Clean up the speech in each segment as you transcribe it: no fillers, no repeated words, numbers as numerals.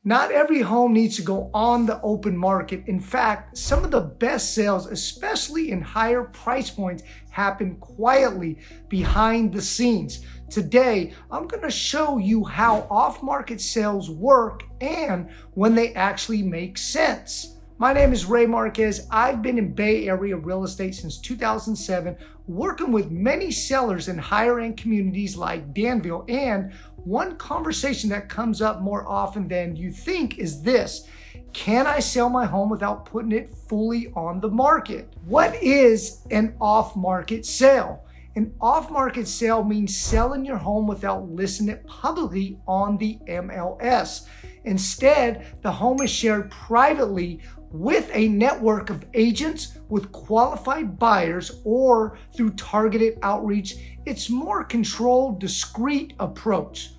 Not every home needs to go on the open market. In fact, some of the best sales, especially in higher price points, happen quietly behind the scenes. Today, I'm going to show you how off-market sales work and when they actually make sense. My name is Marquez. I've been in Bay Area real estate since 2007, working with many sellers in higher end communities like Danville. And one conversation that comes up more often than you think is this: can I sell my home without putting it fully on the market? What is an off-market sale? An off-market sale means selling your home without listing it publicly on the MLS. Instead, the home is shared privately with a network of agents, with qualified buyers, or through targeted outreach. It's more controlled, discreet approach.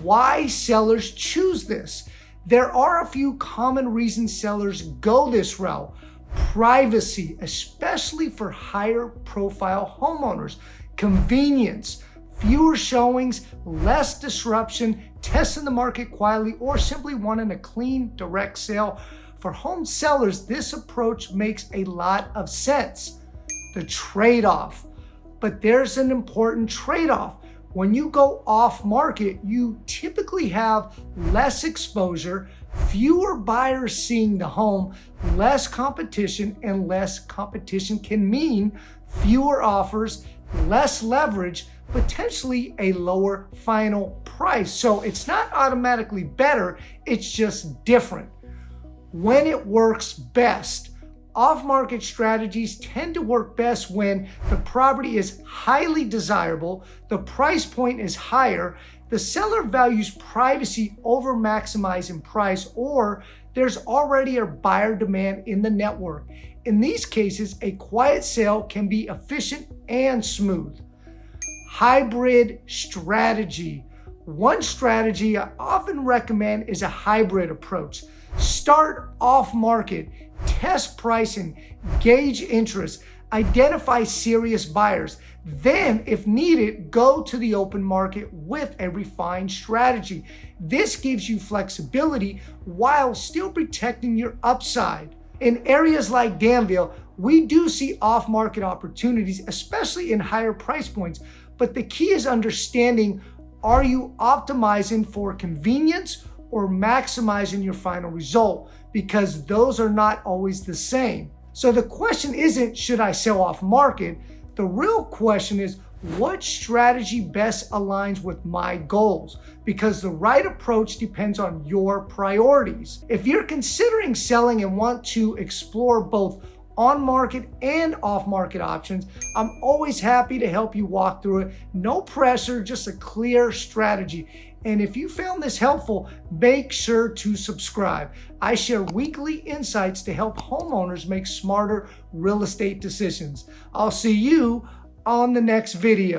Why sellers choose this? There are a few common reasons sellers go this route. Privacy, especially for higher profile homeowners. Convenience, fewer showings, less disruption, testing the market quietly, or simply wanting a clean, direct sale. For home sellers, this approach makes a lot of sense. The trade-off. But there's an important trade-off. When you go off market, you typically have less exposure, fewer buyers seeing the home, less competition, and less competition can mean fewer offers, less leverage, potentially a lower final price. So it's not automatically better, it's just different. When it works best, off-market strategies tend to work best when the property is highly desirable, the price point is higher, the seller values privacy over maximizing price, or there's already a buyer demand in the network. In these cases, a quiet sale can be efficient and smooth. Hybrid strategy. One strategy I often recommend is a hybrid approach. Start off market, test pricing, gauge interest, identify serious buyers. Then, if needed, go to the open market with a refined strategy. This gives you flexibility while still protecting your upside. In areas like Danville, we do see off-market opportunities, especially in higher price points. But the key is understanding, are you optimizing for convenience or maximizing your final result? Because those are not always the same. So the question isn't, should I sell off market? The real question is, what strategy best aligns with my goals? Because the right approach depends on your priorities. If you're considering selling and want to explore both on-market and off-market options, I'm always happy to help you walk through it. No pressure, just a clear strategy. And if you found this helpful, make sure to subscribe. I share weekly insights to help homeowners make smarter real estate decisions. I'll see you on the next video.